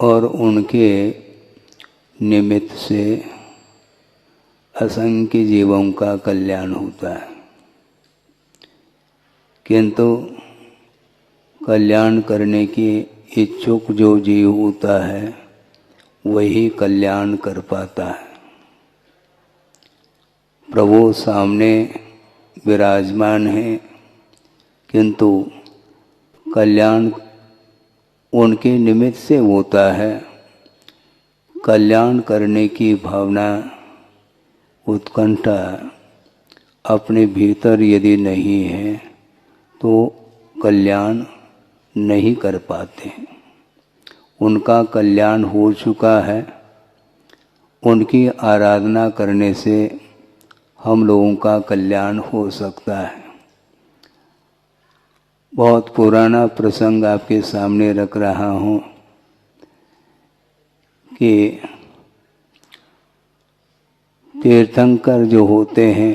और उनके निमित्त से असंख्य जीवों का कल्याण होता है। किंतु कल्याण करने की इच्छुक जो जीव होता है वही कल्याण कर पाता है। प्रभु सामने विराजमान है, किंतु कल्याण उनके निमित्त से होता है। कल्याण करने की भावना, उत्कंठा अपने भीतर यदि नहीं है तो कल्याण नहीं कर पाते। उनका कल्याण हो चुका है, उनकी आराधना करने से हम लोगों का कल्याण हो सकता है। बहुत पुराना प्रसंग आपके सामने रख रहा हूँ कि तीर्थंकर जो होते हैं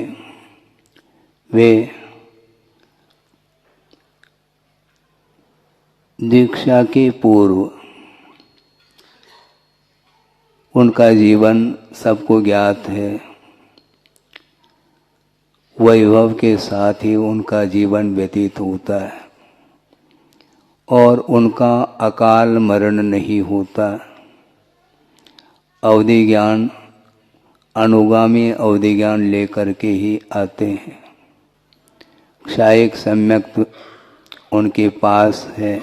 वे दीक्षा के पूर्व उनका जीवन सबको ज्ञात है। वैभव के साथ ही उनका जीवन व्यतीत होता है और उनका अकाल मरण नहीं होता। अवधि ज्ञान, अनुगामी अवधि ज्ञान लेकर के ही आते हैं। क्षायिक सम्यक उनके पास है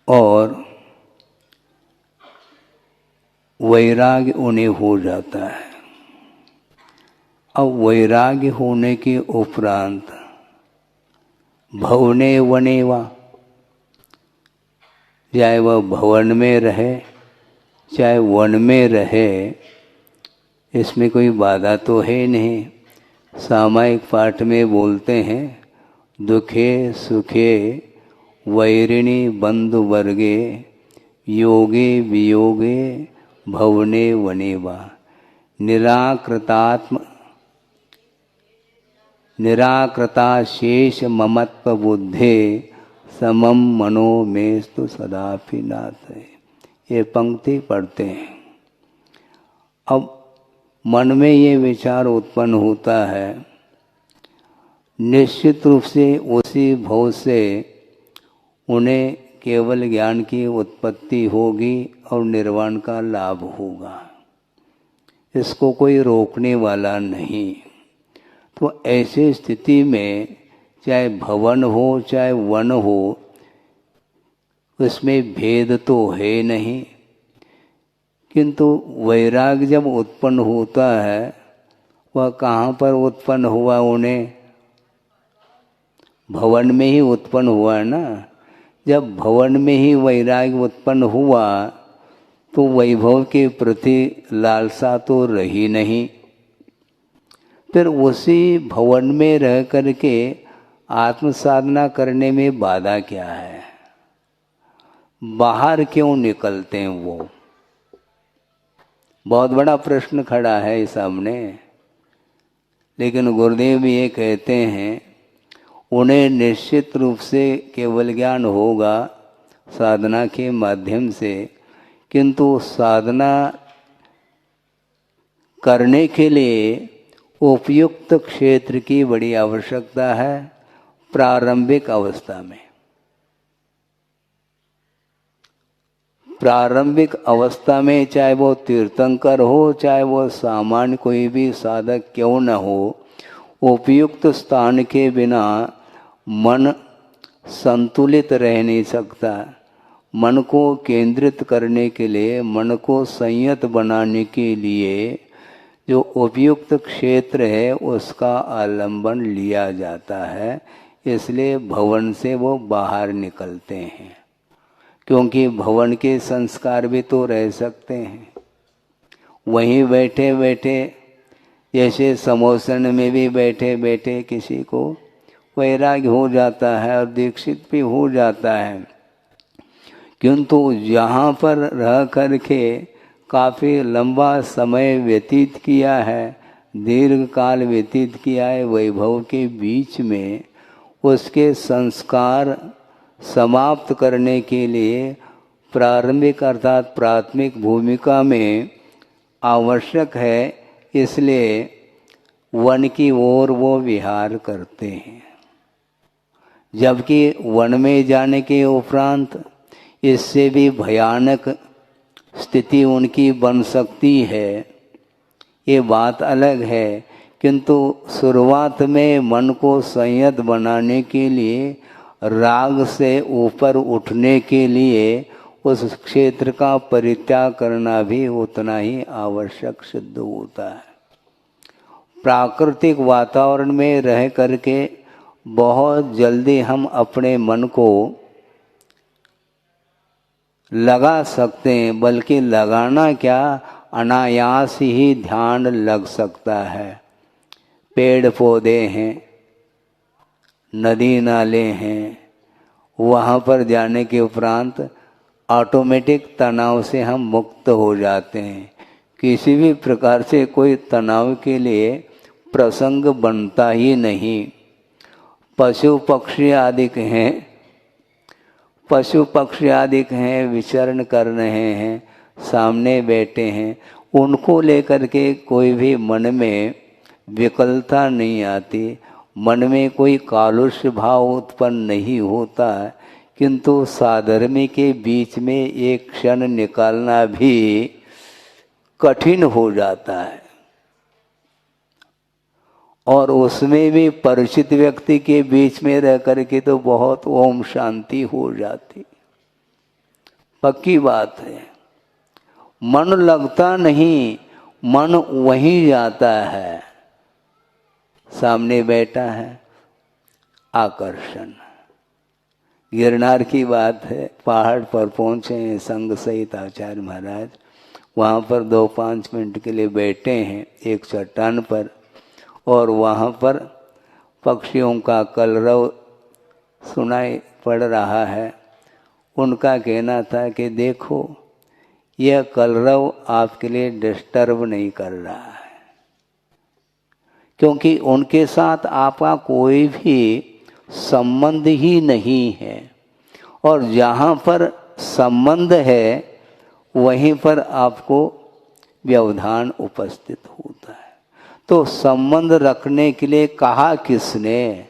और वैराग्य उन्हें हो जाता है। अब वैराग्य होने के उपरांत भवने वनेवा, चाहे वह भवन में रहे चाहे वन में रहे, इसमें कोई बाधा तो है नहीं। सामायिक पाठ में बोलते हैं, दुखे सुखे वैरिणी बंधु वर्गे योगे वियोगे भवने वनेवा निराकृता शेष ममत्व बुद्धे समम मनो मेस्तु सदापि नाथ। ये पंक्ति पढ़ते हैं। अब मन में ये विचार उत्पन्न होता है, निश्चित रूप से उसी भव से उन्हें केवल ज्ञान की उत्पत्ति होगी और निर्वाण का लाभ होगा। इसको कोई रोकने वाला नहीं। तो ऐसी स्थिति में चाहे भवन हो चाहे वन हो, उसमें भेद तो है नहीं। किंतु वैराग्य जब उत्पन्न होता है, वह कहाँ पर उत्पन्न हुआ? उन्हें भवन में ही उत्पन्न हुआ है ना। जब भवन में ही वैराग्य उत्पन्न हुआ तो वैभव के प्रति लालसा तो रही नहीं। फिर उसी भवन में रह करके आत्म साधना करने में बाधा क्या है? बाहर क्यों निकलते हैं? वो बहुत बड़ा प्रश्न खड़ा है सामने। लेकिन गुरुदेव भी ये कहते हैं, उन्हें निश्चित रूप से केवल ज्ञान होगा साधना के माध्यम से, किंतु साधना करने के लिए उपयुक्त क्षेत्र की बड़ी आवश्यकता है। प्रारंभिक अवस्था में, प्रारंभिक अवस्था में चाहे वो तीर्थंकर हो चाहे वो सामान्य कोई भी साधक क्यों न हो, उपयुक्त स्थान के बिना मन संतुलित रह नहीं सकता। मन को केंद्रित करने के लिए, मन को संयत बनाने के लिए जो उपयुक्त क्षेत्र है उसका आलंबन लिया जाता है। इसलिए भवन से वो बाहर निकलते हैं, क्योंकि भवन के संस्कार भी तो रह सकते हैं। वहीं बैठे बैठे, जैसे समोसन में भी बैठे बैठे किसी को वैराग्य हो जाता है और दीक्षित भी हो जाता है। किंतु यहाँ पर रह करके काफ़ी लंबा समय व्यतीत किया है, दीर्घ काल व्यतीत किया है वैभव के बीच में, उसके संस्कार समाप्त करने के लिए प्रारंभिक अर्थात प्राथमिक भूमिका में आवश्यक है, इसलिए वन की ओर वो विहार करते हैं। जबकि वन में जाने के उपरांत इससे भी भयानक स्थिति उनकी बन सकती है, ये बात अलग है। किंतु शुरुआत में मन को संयत बनाने के लिए, राग से ऊपर उठने के लिए उस क्षेत्र का परित्याग करना भी उतना ही आवश्यक सिद्ध होता है। प्राकृतिक वातावरण में रह करके बहुत जल्दी हम अपने मन को लगा सकते हैं, बल्कि लगाना क्या, अनायास ही ध्यान लग सकता है। पेड़ पौधे हैं, नदी नाले हैं, वहाँ पर जाने के उपरांत ऑटोमेटिक तनाव से हम मुक्त हो जाते हैं। किसी भी प्रकार से कोई तनाव के लिए प्रसंग बनता ही नहीं। पशु पक्षी आदि हैं, विचरण कर रहे हैं, सामने बैठे हैं, उनको लेकर के कोई भी मन में विकलता नहीं आती, मन में कोई कालुष्य भाव उत्पन्न नहीं होता। किंतु साधर्मी के बीच में एक क्षण निकालना भी कठिन हो जाता है, और उसमें भी परिचित व्यक्ति के बीच में रह करके तो बहुत ओम शांति हो जाती। पक्की बात है, मन लगता नहीं, मन वहीं जाता है। सामने बैठा है, आकर्षण। गिरनार की बात है, पहाड़ पर पहुँचे हैं संग सहित आचार्य महाराज, वहाँ पर 2-5 मिनट के लिए बैठे हैं एक चट्टान पर, और वहाँ पर पक्षियों का कलरव सुनाई पड़ रहा है। उनका कहना था कि देखो, यह कलरव आपके लिए डिस्टर्ब नहीं कर रहा है, क्योंकि उनके साथ आपका कोई भी संबंध ही नहीं है, और जहाँ पर संबंध है वहीं पर आपको व्यवधान उपस्थित होता है। तो संबंध रखने के लिए कहा किसने?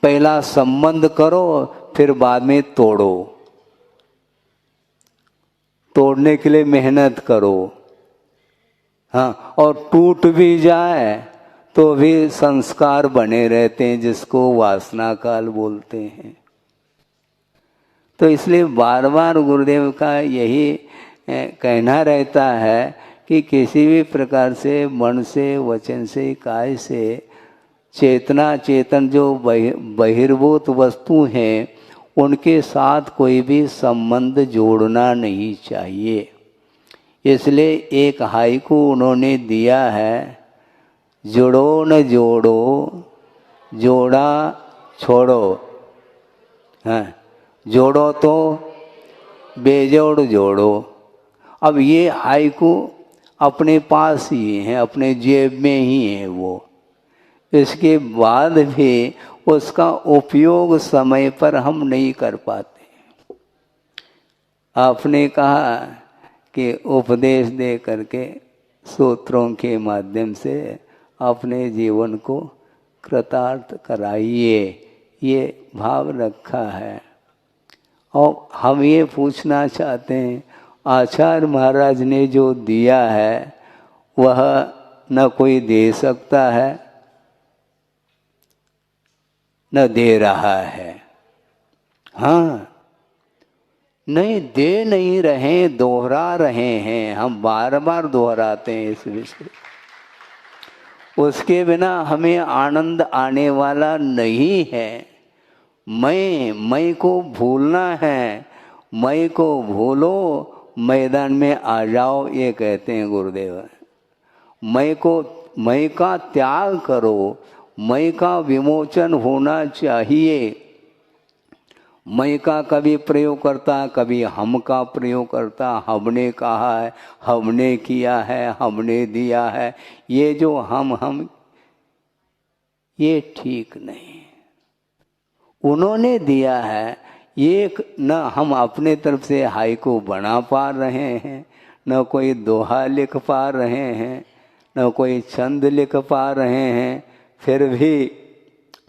पहला संबंध करो, फिर बाद में तोड़ो। तोड़ने के लिए मेहनत करो, हाँ, और टूट भी जाए तो भी संस्कार बने रहते हैं, जिसको वासना काल बोलते हैं। तो इसलिए बार बार गुरुदेव का यही कहना रहता है कि किसी भी प्रकार से मन से, वचन से, काय से चेतना चेतन जो बहिर्भूत वस्तु हैं, उनके साथ कोई भी संबंध जोड़ना नहीं चाहिए। इसलिए एक हाइकू उन्होंने दिया है, जोड़ो न जोड़ो, जोड़ा छोड़ो, हाँ, जोड़ो तो बेजोड़ जोड़ो। अब ये हाइकू अपने पास ही है, अपने जेब में ही है वो, इसके बाद भी उसका उपयोग समय पर हम नहीं कर पाते। आपने कहा कि उपदेश दे करके सूत्रों के माध्यम से अपने जीवन को कृतार्थ कराइए, ये भाव रखा है। और हम ये पूछना चाहते हैं, आचार्य महाराज ने जो दिया है वह न कोई दे सकता है न दे रहा है। हाँ, नहीं दे नहीं रहे, दोहरा रहे हैं। हम बार बार दोहराते हैं इस विषय। उसके बिना हमें आनंद आने वाला नहीं है। मैं को भूलना है, मैं को भूलो, मैदान में आ जाओ, ये कहते हैं गुरुदेव। मैं का त्याग करो, मैं का विमोचन होना चाहिए। मैं का कभी प्रयोग करता, कभी हम का प्रयोग करता, हमने कहा है, हमने किया है, हमने दिया है। ये जो हम ये ठीक नहीं। उन्होंने दिया है। एक न हम अपने तरफ से हाइकू बना पा रहे हैं, न कोई दोहा लिख पा रहे हैं, न कोई छंद लिख पा रहे हैं, फिर भी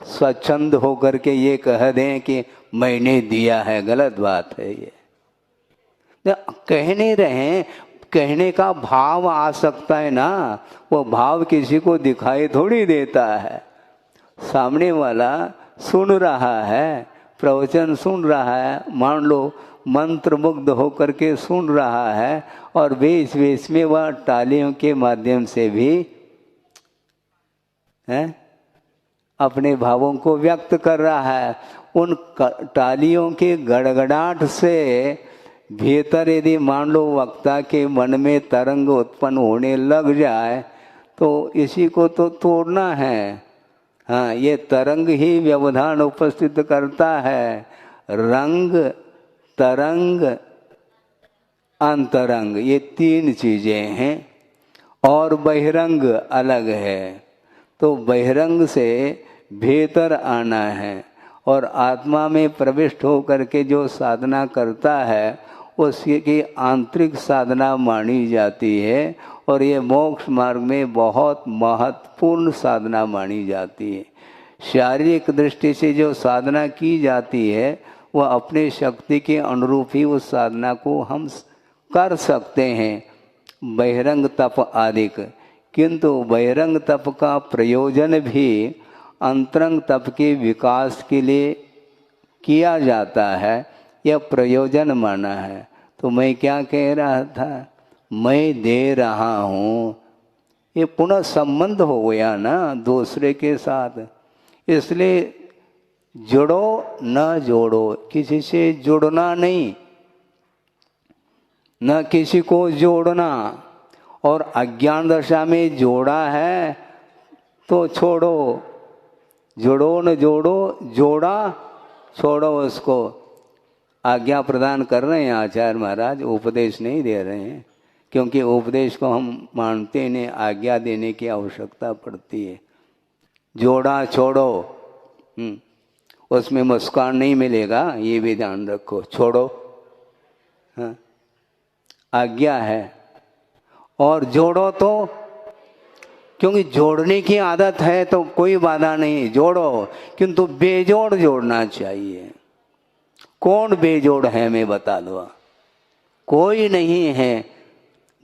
स्वच्छंद होकर के ये कह दें कि मैंने दिया है, गलत बात है ये। कह नहीं रहे, कहने का भाव आ सकता है ना, वो भाव किसी को दिखाई थोड़ी देता है। सामने वाला सुन रहा है, प्रवचन सुन रहा है, मान लो मंत्र मुग्ध होकर के सुन रहा है, और बीच बीच में वह तालियों के माध्यम से भी अपने भावों को व्यक्त कर रहा है। उन तालियों के गड़गड़ाहट से भीतर यदि मान लो वक्ता के मन में तरंग उत्पन्न होने लग जाए तो इसी को तो तोड़ना है। हाँ, ये तरंग ही व्यवधान उपस्थित करता है। रंग, तरंग, अंतरंग, ये तीन चीजें हैं, और बहिरंग अलग है। तो बहिरंग से भीतर आना है, और आत्मा में प्रविष्ट होकर के जो साधना करता है उसकी आंतरिक साधना मानी जाती है, और ये मोक्ष मार्ग में बहुत महत्वपूर्ण साधना मानी जाती है। शारीरिक दृष्टि से जो साधना की जाती है वह अपने शक्ति के अनुरूप ही उस साधना को हम कर सकते हैं, बहिरंग तप आदिक। किंतु बहिरंग तप का प्रयोजन भी अंतरंग तप के विकास के लिए किया जाता है, यह प्रयोजन माना है। तो मैं क्या कह रहा था, मैं दे रहा हूँ, ये पुनः संबंध हो गया ना दूसरे के साथ। इसलिए जुड़ो न जोड़ो, किसी से जुड़ना नहीं, न किसी को जोड़ना। और अज्ञान दशा में जोड़ा है तो छोड़ो, जुड़ो न जोड़ो, जोड़ा छोड़ो उसको। आज्ञा प्रदान कर रहे हैं आचार्य महाराज, उपदेश नहीं दे रहे हैं, क्योंकि उपदेश को हम मानते नहीं, आज्ञा देने की आवश्यकता पड़ती है। जोड़ा छोड़ो, उसमें मुस्कान नहीं मिलेगा, ये भी ध्यान रखो। छोड़ो, हाँ, आज्ञा है। और जोड़ो तो, क्योंकि जोड़ने की आदत है तो कोई बाधा नहीं, जोड़ो, किंतु बेजोड़ जोड़ना चाहिए। कौन बेजोड़ है मैं बता दो, कोई नहीं है।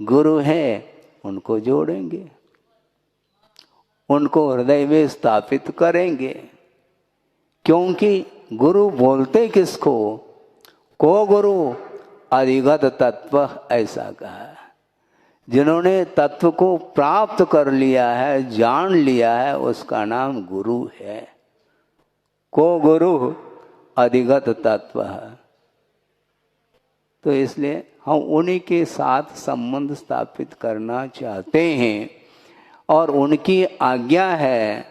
गुरु है, उनको जोड़ेंगे, उनको हृदय में स्थापित करेंगे। क्योंकि गुरु बोलते किसको, को गुरु अधिगत तत्व, ऐसा कहा। जिन्होंने तत्व को प्राप्त कर लिया है, जान लिया है, उसका नाम गुरु है। को गुरु अधिगत तत्व है। तो इसलिए हम उन्हीं के साथ संबंध स्थापित करना चाहते हैं, और उनकी आज्ञा है।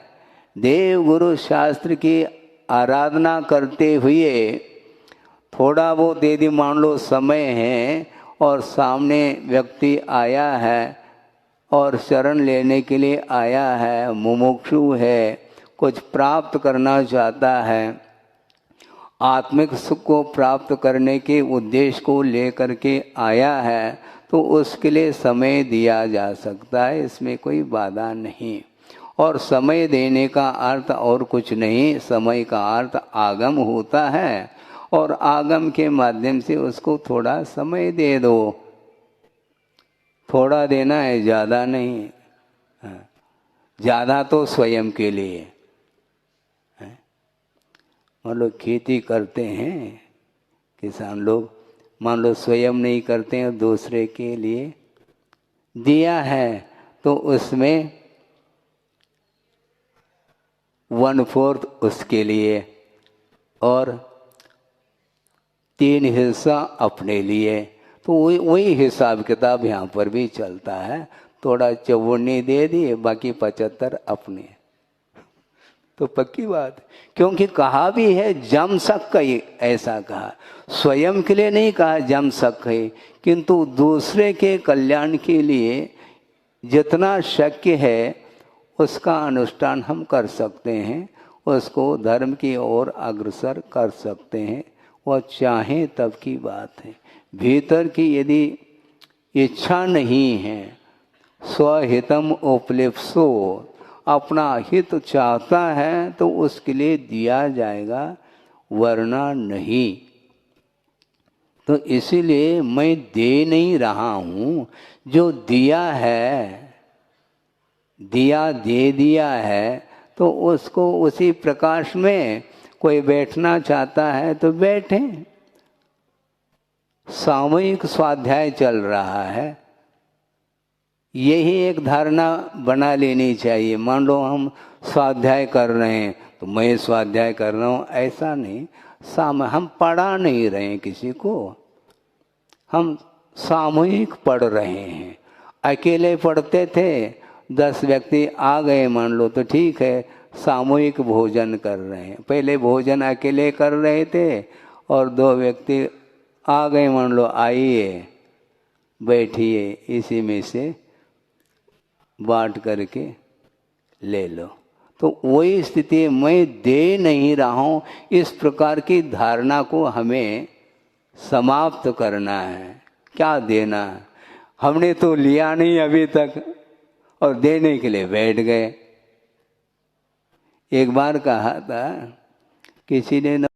देव गुरु शास्त्र की आराधना करते हुए थोड़ा बहुत यदि मान लो समय है और सामने व्यक्ति आया है और शरण लेने के लिए आया है, मुमुक्षु है, कुछ प्राप्त करना चाहता है, आत्मिक सुख को प्राप्त करने के उद्देश्य को लेकर के आया है, तो उसके लिए समय दिया जा सकता है, इसमें कोई बाधा नहीं। और समय देने का अर्थ और कुछ नहीं, समय का अर्थ आगम होता है, और आगम के माध्यम से उसको थोड़ा समय दे दो। थोड़ा देना है, ज़्यादा नहीं। ज़्यादा तो स्वयं के लिए। मान लो खेती करते हैं किसान लोग, मान लो स्वयं नहीं करते हैं, दूसरे के लिए दिया है, तो उसमें 1/4 उसके लिए और 3 हिस्सा अपने लिए। तो वही हिसाब किताब यहाँ पर भी चलता है। थोड़ा 54 दे दिए, बाकी 75 अपने। तो पक्की बात, क्योंकि कहा भी है जम सक, ऐसा कहा, स्वयं के लिए नहीं कहा जम सक है, किंतु दूसरे के कल्याण के लिए जितना शक्य है उसका अनुष्ठान हम कर सकते हैं, उसको धर्म की ओर अग्रसर कर सकते हैं, वह चाहें तब की बात है। भीतर की यदि इच्छा नहीं है, स्वहितम उपलिप्सो, अपना हित चाहता है तो उसके लिए दिया जाएगा, वरना नहीं। तो इसीलिए मैं दे नहीं रहा हूँ, जो दिया है, दिया दे दिया है, तो उसको उसी प्रकाश में कोई बैठना चाहता है तो बैठे। सामूहिक स्वाध्याय चल रहा है, यही एक धारणा बना लेनी चाहिए। मान लो हम स्वाध्याय कर रहे हैं तो मैं स्वाध्याय कर रहा हूँ, ऐसा नहीं। हम पढ़ा नहीं रहे हैं किसी को, हम सामूहिक पढ़ रहे हैं। अकेले पढ़ते थे, 10 व्यक्ति आ गए मान लो तो ठीक है, सामूहिक भोजन कर रहे हैं। पहले भोजन अकेले कर रहे थे और 2 व्यक्ति आ गए मान लो, आइए बैठिए, इसी में से बांट करके ले लो। तो वही स्थिति, मैं दे नहीं रहा हूँ, इस प्रकार की धारणा को हमें समाप्त करना है। क्या देना है, हमने तो लिया नहीं अभी तक और देने के लिए बैठ गए। एक बार कहा था किसी ने, न